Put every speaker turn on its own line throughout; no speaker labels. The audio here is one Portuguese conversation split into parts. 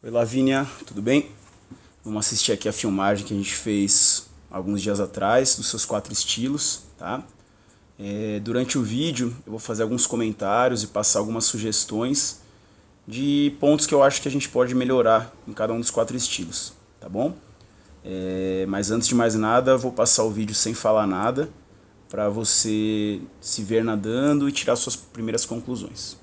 Oi, Lavínia, tudo bem? Vamos assistir aqui a filmagem que a gente fez alguns dias atrás dos seus 4 estilos, tá? Durante o vídeo eu vou fazer alguns comentários e passar algumas sugestões de pontos que eu acho que a gente pode melhorar em cada um dos 4 estilos, tá bom? Mas antes de mais nada, eu vou passar o vídeo sem falar nada para você se ver nadando e tirar suas primeiras conclusões.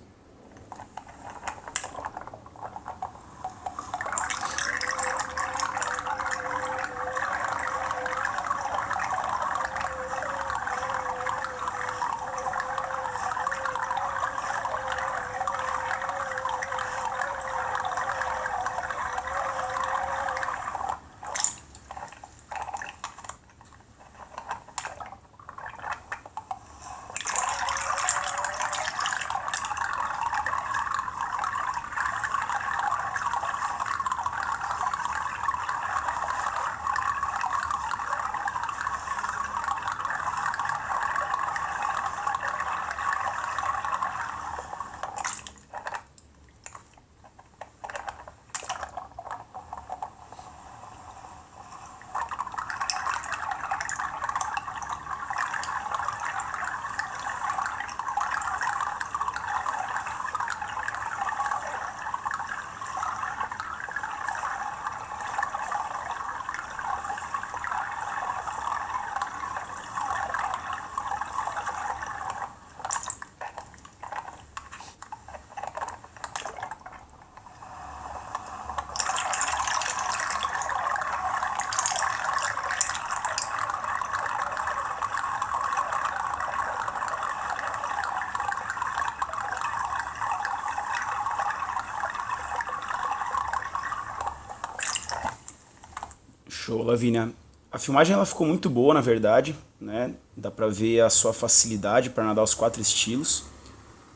Show, Lavínia. A filmagem ela ficou muito boa, na verdade, né? Dá pra ver a sua facilidade para nadar os 4 estilos,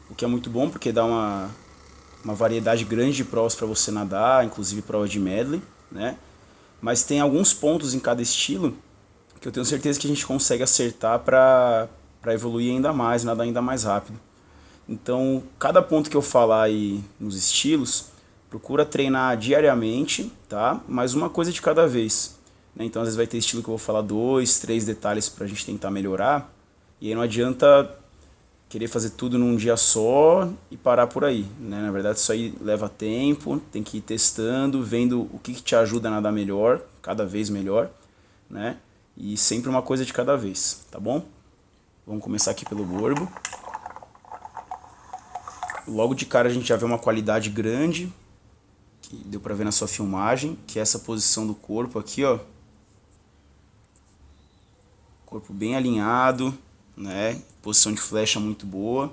o que é muito bom porque dá uma variedade grande de provas para você nadar, inclusive prova de medley, né? Mas tem alguns pontos em cada estilo que eu tenho certeza que a gente consegue acertar para evoluir ainda mais, nadar ainda mais rápido. Então, cada ponto que eu falar aí nos estilos, procura treinar diariamente, tá? Mas uma coisa de cada vez, né? Então, às vezes vai ter estilo que eu vou falar 2, 3 detalhes pra gente tentar melhorar. E aí não adianta querer fazer tudo num dia só e parar por aí, né? Na verdade, isso aí leva tempo, tem que ir testando, vendo o que te ajuda a nadar melhor, cada vez melhor, né? E sempre uma coisa de cada vez, tá bom? Vamos começar aqui pelo borbo. Logo de cara a gente já vê uma qualidade grande, que deu pra ver na sua filmagem, que é essa posição do corpo aqui, ó. Corpo bem alinhado, né? Posição de flecha muito boa.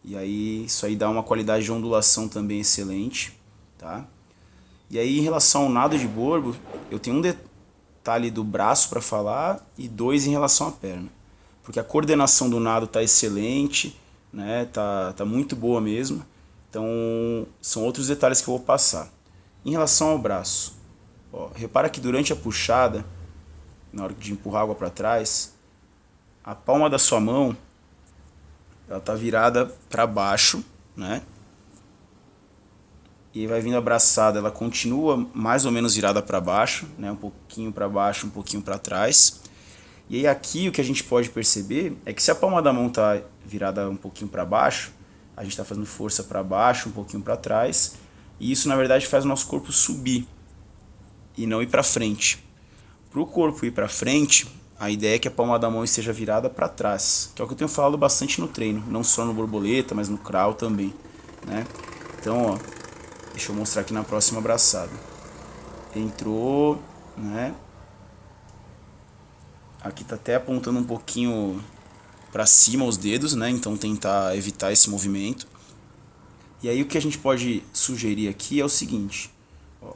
E aí isso aí dá uma qualidade de ondulação também excelente, tá? E aí em relação ao nado de borbo, eu tenho um detalhe do braço para falar e 2 em relação à perna. Porque a coordenação do nado tá excelente, né? Tá muito boa mesmo. Então, são outros detalhes que eu vou passar. Em relação ao braço, ó, repara que durante a puxada, na hora de empurrar a água para trás, a palma da sua mão ela tá virada para baixo, né? E aí vai vindo a braçada, ela continua mais ou menos virada para baixo, né? Um pouquinho para baixo, um pouquinho para trás. E aí aqui o que a gente pode perceber é que se a palma da mão tá virada um pouquinho para baixo, a gente está fazendo força para baixo, um pouquinho para trás, e isso na verdade faz o nosso corpo subir e não ir para frente. Para o corpo ir para frente, a ideia é que a palma da mão esteja virada para trás, que é o que eu tenho falado bastante no treino, não só no borboleta, mas no crawl também, né? Então, ó, deixa eu mostrar aqui na próxima abraçada. Entrou, né? Aqui tá até apontando um pouquinho para cima os dedos, né? Então tentar evitar esse movimento. E aí o que a gente pode sugerir aqui é o seguinte, ó,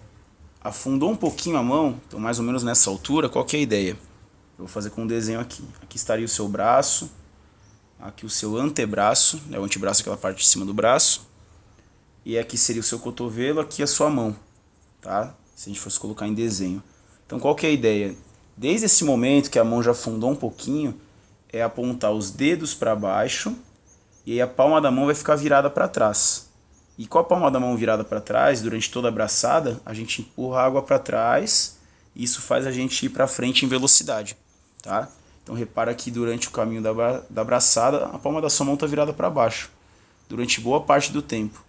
afundou um pouquinho a mão, então mais ou menos nessa altura, qual que é a ideia? Eu vou fazer com um desenho aqui. Aqui estaria o seu braço, aqui o seu antebraço, né? O antebraço é aquela parte de cima do braço, e aqui seria o seu cotovelo, aqui a sua mão, tá? Se a gente fosse colocar em desenho. Então qual que é a ideia? Desde esse momento que a mão já afundou um pouquinho, é apontar os dedos para baixo e aí a palma da mão vai ficar virada para trás, E com a palma da mão virada para trás, durante toda a braçada, a gente empurra a água para trás e isso faz a gente ir para frente em velocidade, tá? Então repara que durante o caminho da braçada, a palma da sua mão está virada para baixo, durante boa parte do tempo.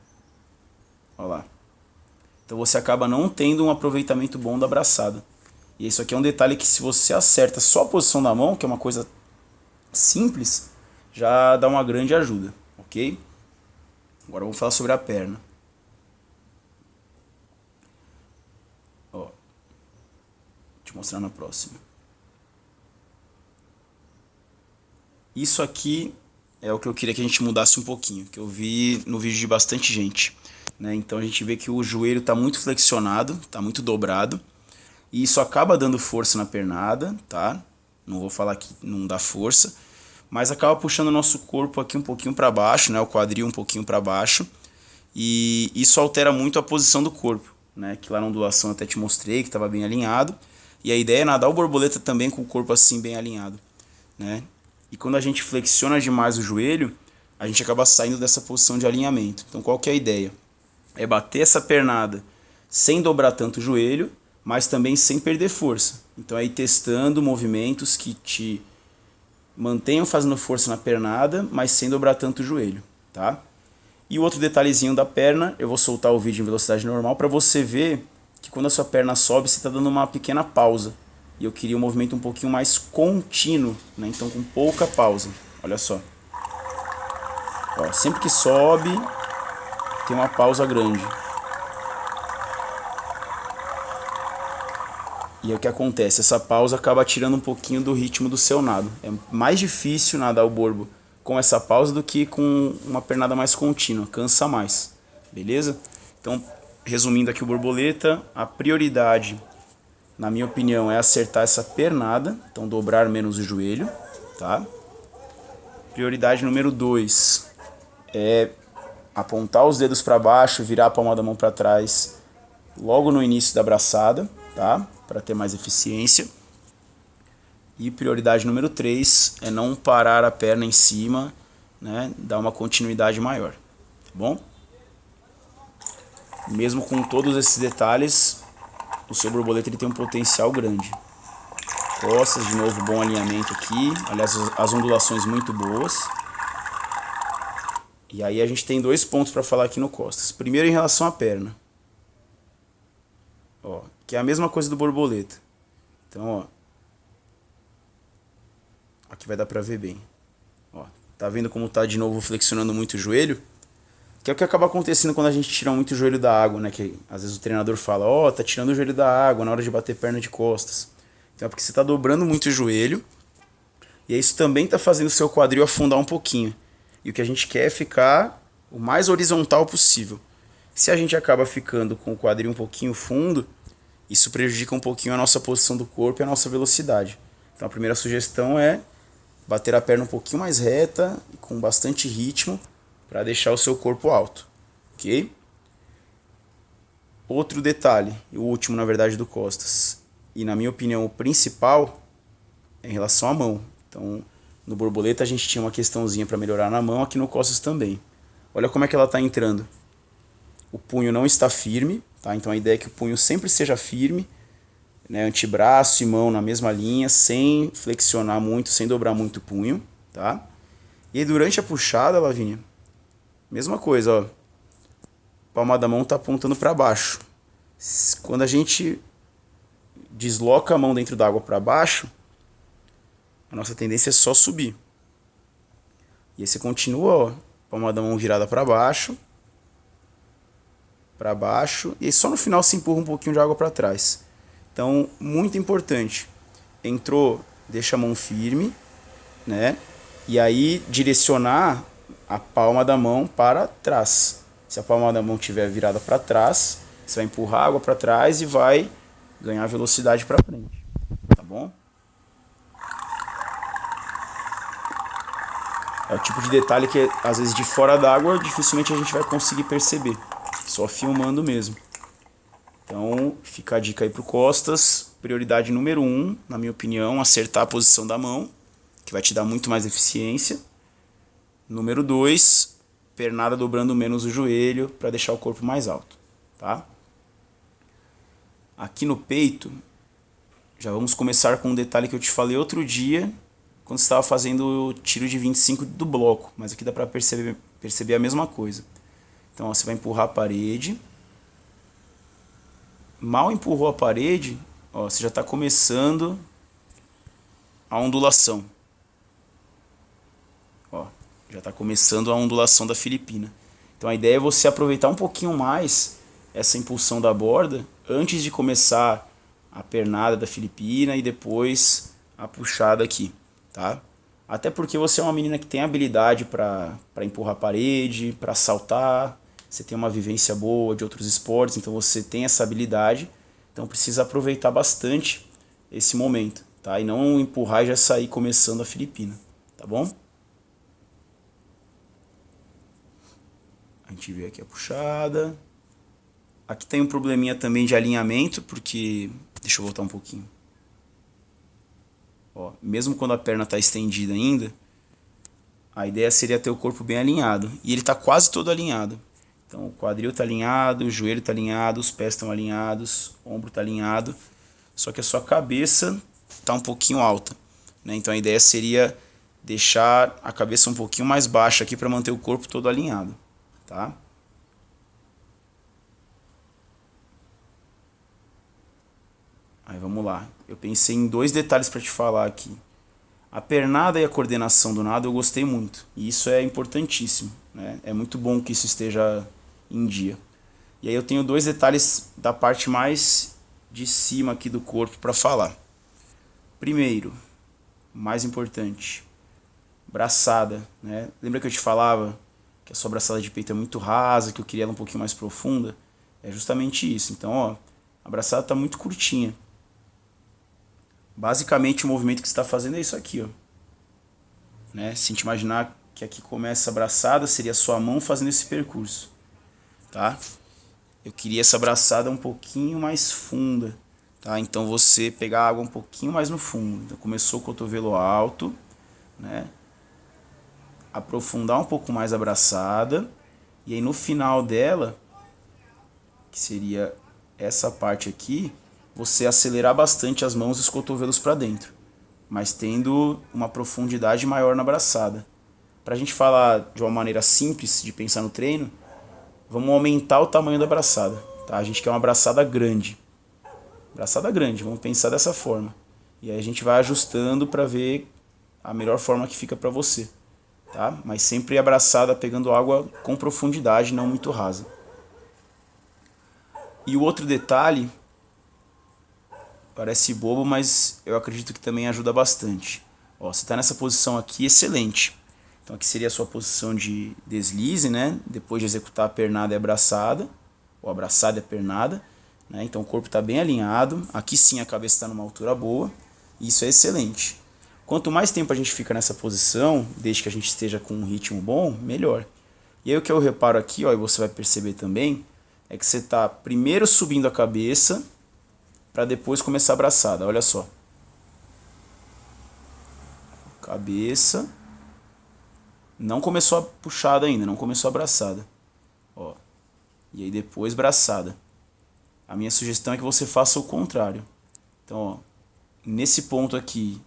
Olha lá. Então você acaba não tendo um aproveitamento bom da braçada. E isso aqui é um detalhe que se você acerta só a posição da mão, que é uma coisa simples, já dá uma grande ajuda, ok? Agora vamos falar sobre a perna. Ó, vou te mostrar na próxima. Isso aqui é o que eu queria que a gente mudasse um pouquinho, que eu vi no vídeo de bastante gente, né? Então a gente vê que o joelho está muito flexionado, está muito dobrado, e isso acaba dando força na pernada, tá? Não vou falar que não dá força, mas acaba puxando o nosso corpo aqui um pouquinho para baixo, né? O quadril um pouquinho para baixo, e isso altera muito a posição do corpo, né? Que lá na ondulação eu até te mostrei que estava bem alinhado, e a ideia é nadar o borboleta também com o corpo assim bem alinhado, né? E quando a gente flexiona demais o joelho, a gente acaba saindo dessa posição de alinhamento. Então qual que é a ideia? É bater essa pernada sem dobrar tanto o joelho, mas também sem perder força. Então aí testando movimentos que te mantenham fazendo força na pernada, mas sem dobrar tanto o joelho, tá? E o outro detalhezinho da perna, eu vou soltar o vídeo em velocidade normal para você ver que quando a sua perna sobe, você está dando uma pequena pausa. E eu queria um movimento um pouquinho mais contínuo, né? Então com pouca pausa. Olha só. Ó, sempre que sobe, tem uma pausa grande. E é o que acontece, essa pausa acaba tirando um pouquinho do ritmo do seu nado. É mais difícil nadar o borbo com essa pausa do que com uma pernada mais contínua, cansa mais, beleza? Então, resumindo aqui o borboleta, a prioridade, na minha opinião, é acertar essa pernada, então dobrar menos o joelho, tá? Prioridade número 2 é apontar os dedos para baixo, virar a palma da mão para trás logo no início da braçada, tá? Para ter mais eficiência. E prioridade número 3 é não parar a perna em cima, né? Dar uma continuidade maior, tá bom? Mesmo com todos esses detalhes, o seu borboleta ele tem um potencial grande. Costas, de novo, bom alinhamento aqui. Aliás, as ondulações muito boas. E aí a gente tem 2 pontos para falar aqui no costas. Primeiro em relação à perna. Ó, que é a mesma coisa do borboleta. Então, ó. Aqui vai dar pra ver bem. Ó, tá vendo como tá de novo flexionando muito o joelho? Que é o que acaba acontecendo quando a gente tira muito o joelho da água, né? Que às vezes o treinador fala, ó, tá tirando o joelho da água na hora de bater perna de costas. Então é porque você tá dobrando muito o joelho. E isso também tá fazendo o seu quadril afundar um pouquinho. E o que a gente quer é ficar o mais horizontal possível. Se a gente acaba ficando com o quadril um pouquinho fundo, isso prejudica um pouquinho a nossa posição do corpo e a nossa velocidade. Então a primeira sugestão é bater a perna um pouquinho mais reta, com bastante ritmo, para deixar o seu corpo alto, ok? Outro detalhe, o último na verdade do costas, e na minha opinião o principal, é em relação à mão. Então no borboleta a gente tinha uma questãozinha para melhorar na mão, aqui no costas também. Olha como é que ela está entrando. O punho não está firme, tá? Então a ideia é que o punho sempre seja firme, né? Antebraço e mão na mesma linha, sem flexionar muito, sem dobrar muito o punho, tá? E aí durante a puxada, Lavínia, mesma coisa, ó. Palma da mão está apontando para baixo. Quando a gente desloca a mão dentro da água para baixo, a nossa tendência é só subir. E aí você continua, ó, palma da mão virada para baixo, e aí só no final se empurra um pouquinho de água para trás. Então, muito importante. Entrou, deixa a mão firme, né? E aí direcionar a palma da mão para trás. Se a palma da mão estiver virada para trás, você vai empurrar a água para trás e vai ganhar velocidade para frente. Tá bom? É o tipo de detalhe que, às vezes, de fora d'água, dificilmente a gente vai conseguir perceber. Só filmando mesmo. Então, fica a dica aí pro costas. Prioridade número 1, na minha opinião, acertar a posição da mão, que vai te dar muito mais eficiência. Número 2, pernada dobrando menos o joelho para deixar o corpo mais alto, tá? Aqui no peito, já vamos começar com um detalhe que eu te falei outro dia, quando você estava fazendo o tiro de 25 do bloco, mas aqui dá para perceber a mesma coisa. Então ó, você vai empurrar a parede, mal empurrou a parede, ó, você já está começando a ondulação. Ó, já está começando a ondulação da Filipina. Então a ideia é você aproveitar um pouquinho mais essa impulsão da borda antes de começar a pernada da Filipina e depois a puxada aqui, tá? Até porque você é uma menina que tem habilidade para empurrar a parede, para saltar, você tem uma vivência boa de outros esportes, então você tem essa habilidade, então precisa aproveitar bastante esse momento, tá? E não empurrar e já sair começando a Filipina, tá bom? A gente vê aqui a puxada. Aqui tem um probleminha também de alinhamento, porque... Deixa eu voltar um pouquinho. Ó, mesmo quando a perna está estendida ainda, a ideia seria ter o corpo bem alinhado. E ele está quase todo alinhado. Então o quadril está alinhado, o joelho está alinhado, os pés estão alinhados, o ombro está alinhado. Só que a sua cabeça está um pouquinho alta, né? Então a ideia seria deixar a cabeça um pouquinho mais baixa aqui para manter o corpo todo alinhado, tá? Aí vamos lá. Eu pensei em 2 detalhes para te falar aqui. A pernada e a coordenação do nado eu gostei muito. E isso é importantíssimo, né? É muito bom que isso esteja em dia. E aí eu tenho 2 detalhes da parte mais de cima aqui do corpo para falar. Primeiro, mais importante, braçada, né? Lembra que eu te falava que a sua braçada de peito é muito rasa, que eu queria ela um pouquinho mais profunda? É justamente isso. Então, ó, a braçada está muito curtinha. Basicamente o movimento que você está fazendo é isso aqui, ó. Né? Se a gente imaginar que aqui começa a braçada, seria a sua mão fazendo esse percurso, tá? Eu queria essa braçada um pouquinho mais funda, tá? Então você pegar a água um pouquinho mais no fundo. Então, começou o cotovelo alto, né? Aprofundar um pouco mais a braçada, e aí no final dela, que seria essa parte aqui, você acelerar bastante as mãos e os cotovelos para dentro, mas tendo uma profundidade maior na braçada. Para a gente falar de uma maneira simples de pensar no treino, vamos aumentar o tamanho da braçada, tá? A gente quer uma braçada grande. Braçada grande, vamos pensar dessa forma. E aí a gente vai ajustando para ver a melhor forma que fica para você, tá? Mas sempre a braçada pegando água com profundidade, não muito rasa. E o outro detalhe, parece bobo, mas eu acredito que também ajuda bastante. Ó, você está nessa posição aqui, excelente. Então aqui seria a sua posição de deslize, né? Depois de executar a pernada e a braçada, ou a braçada e a pernada, né? Então o corpo está bem alinhado. Aqui sim a cabeça está numa altura boa. E isso é excelente. Quanto mais tempo a gente fica nessa posição, desde que a gente esteja com um ritmo bom, melhor. E aí o que eu reparo aqui, ó, e você vai perceber também, é que você está primeiro subindo a cabeça para depois começar a braçada. Olha só. Cabeça. Não começou a puxada ainda, não começou a braçada. Ó. E aí depois braçada. A minha sugestão é que você faça o contrário. Então, ó, nesse ponto aqui,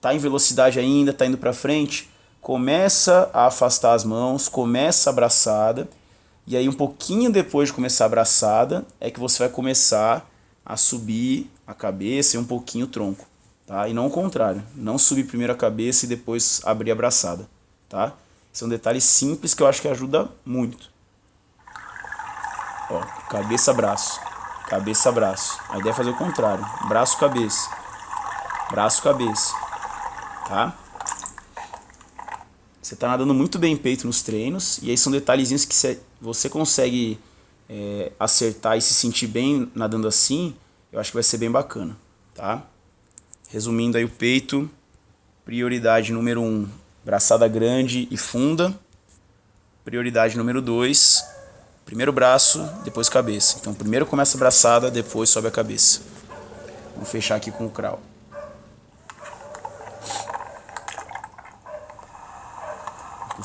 tá em velocidade ainda, tá indo para frente, começa a afastar as mãos, começa a braçada, e aí um pouquinho depois de começar a braçada, é que você vai começar a subir a cabeça e um pouquinho o tronco, tá? E não o contrário, não subir primeiro a cabeça e depois abrir a braçada, tá? Esse é um detalhe simples que eu acho que ajuda muito. Ó, cabeça, braço, cabeça, braço. A ideia é fazer o contrário, braço, cabeça, braço, cabeça, tá? Você está nadando muito bem peito nos treinos, e aí são detalhezinhos que você consegue acertar e se sentir bem nadando assim, eu acho que vai ser bem bacana, tá? Resumindo aí o peito, prioridade número 1, braçada grande e funda. Prioridade número 2, primeiro braço, depois cabeça. Então primeiro começa a braçada, depois sobe a cabeça. Vamos fechar aqui com o crawl.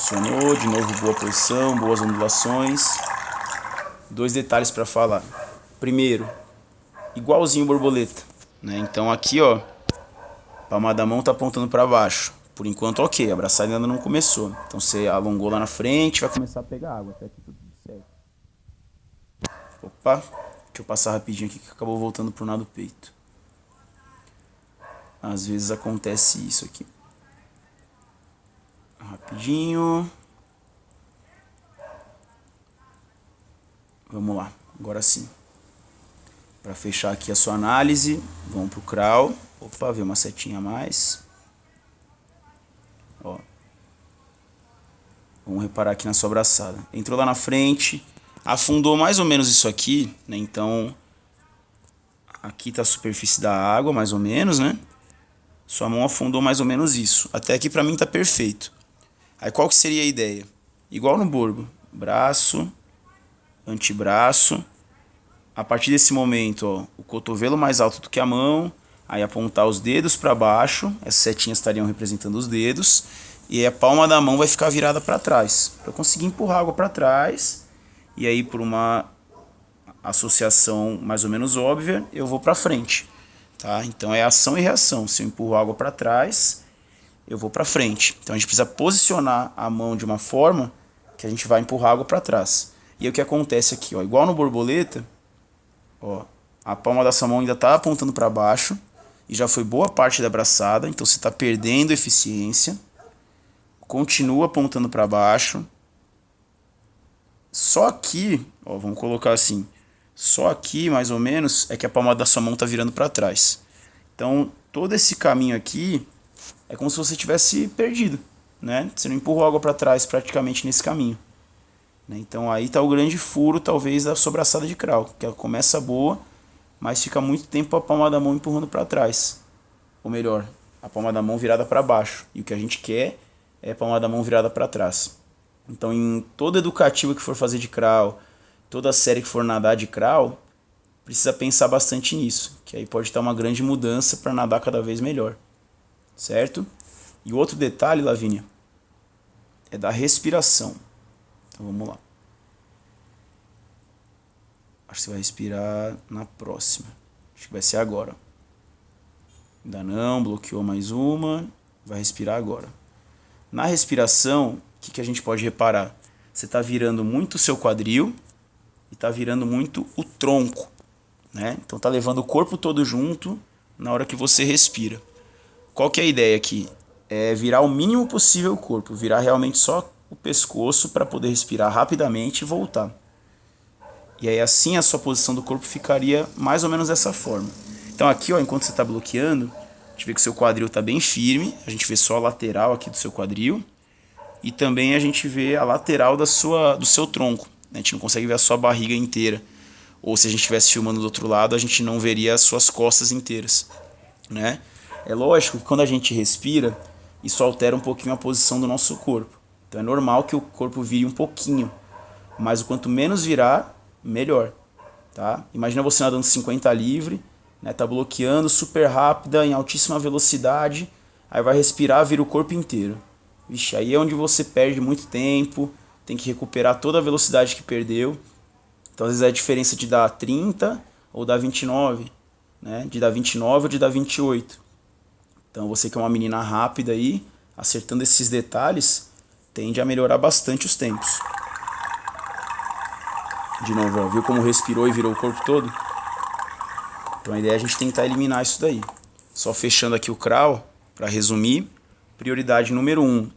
Funcionou, de novo boa posição, boas ondulações. 2 detalhes para falar. Primeiro, igualzinho borboleta, né? Então aqui, ó, a palma da mão tá apontando para baixo. Por enquanto, ok, a braçada ainda não começou. Então você alongou lá na frente, vai começar a pegar água. Até aqui tudo certo. Opa, deixa eu passar rapidinho aqui que acabou voltando pro nado peito. Às vezes acontece isso aqui. Rapidinho. Vamos lá, agora sim. Para fechar aqui a sua análise, vamos pro crawl. Opa, veio uma setinha a mais. Ó. Vamos reparar aqui na sua braçada. Entrou lá na frente, afundou mais ou menos isso aqui, né? Então, aqui tá a superfície da água, mais ou menos, né? Sua mão afundou mais ou menos isso. Até aqui pra mim tá perfeito. Aí qual que seria a ideia? Igual no borbo. Braço, antebraço. A partir desse momento, ó, o cotovelo mais alto do que a mão. Aí apontar os dedos para baixo. Essas setinhas estariam representando os dedos. E aí a palma da mão vai ficar virada para trás. Para eu conseguir empurrar a água para trás. E aí por uma associação mais ou menos óbvia, eu vou para frente. Tá? Então é ação e reação. Se eu empurro a água para trás, eu vou para frente. Então a gente precisa posicionar a mão de uma forma que a gente vai empurrar a água para trás. E aí o que acontece aqui, ó, igual no borboleta, ó, a palma da sua mão ainda está apontando para baixo e já foi boa parte da braçada, então você está perdendo eficiência. Continua apontando para baixo. Só aqui, ó, vamos colocar assim, só aqui mais ou menos é que a palma da sua mão está virando para trás. Então todo esse caminho aqui é como se você tivesse perdido, né? Você não empurrou água para trás praticamente nesse caminho. Então aí está o grande furo, talvez, da sua braçada de crawl, que ela começa boa, mas fica muito tempo a palma da mão empurrando para trás. Ou melhor, a palma da mão virada para baixo. E o que a gente quer é a palma da mão virada para trás. Então em todo educativo que for fazer de crawl, toda série que for nadar de crawl, precisa pensar bastante nisso, que aí pode estar uma grande mudança para nadar cada vez melhor. Certo? E o outro detalhe, Lavínia, é da respiração. Então vamos lá. Acho que você vai respirar na próxima. Acho que vai ser agora. Ainda não, bloqueou mais uma. Vai respirar agora. Na respiração, o que a gente pode reparar? Você está virando muito o seu quadril e está virando muito o tronco, né? Então está levando o corpo todo junto na hora que você respira. Qual que é a ideia aqui? É virar o mínimo possível o corpo. Virar realmente só o pescoço para poder respirar rapidamente e voltar. E aí assim a sua posição do corpo ficaria mais ou menos dessa forma. Então aqui, ó, enquanto você está bloqueando, a gente vê que o seu quadril está bem firme. A gente vê só a lateral aqui do seu quadril. E também a gente vê a lateral do seu tronco. A gente não consegue ver a sua barriga inteira. Ou se a gente estivesse filmando do outro lado, a gente não veria as suas costas inteiras, né? É lógico que quando a gente respira, isso altera um pouquinho a posição do nosso corpo. Então é normal que o corpo vire um pouquinho, mas o quanto menos virar, melhor. Tá? Imagina você nadando 50 livre, né? Tá bloqueando super rápida, em altíssima velocidade, aí vai respirar, vira o corpo inteiro. Vixe, aí é onde você perde muito tempo, tem que recuperar toda a velocidade que perdeu. Então às vezes é a diferença de dar 30 ou dar 29, né? De dar 29 ou de dar 28. Então você que é uma menina rápida aí, acertando esses detalhes, tende a melhorar bastante os tempos. De novo, ó, viu como respirou e virou o corpo todo? Então a ideia é a gente tentar eliminar isso daí. Só fechando aqui o crawl, para resumir, prioridade número 1,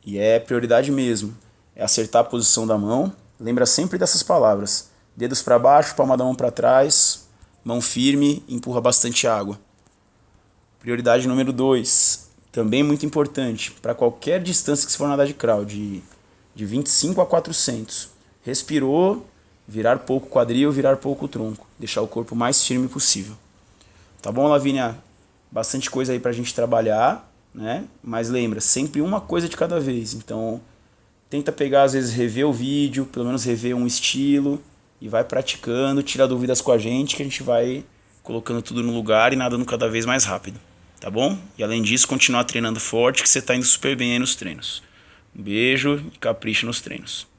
e é prioridade mesmo, é acertar a posição da mão. Lembra sempre dessas palavras: dedos para baixo, palma da mão para trás, mão firme, empurra bastante água. Prioridade número 2, também muito importante, para qualquer distância que você for nadar de crawl, de 25 a 400. Respirou, virar pouco o quadril, virar pouco o tronco. Deixar o corpo mais firme possível. Tá bom, Lavínia? Bastante coisa aí pra gente trabalhar, né? Mas lembra, sempre uma coisa de cada vez. Então, tenta pegar, às vezes, rever o vídeo, pelo menos rever um estilo, e vai praticando, tira dúvidas com a gente, que a gente vai colocando tudo no lugar e nadando cada vez mais rápido. Tá bom? E além disso, continuar treinando forte, que você tá indo super bem aí nos treinos. Um beijo e capricho nos treinos.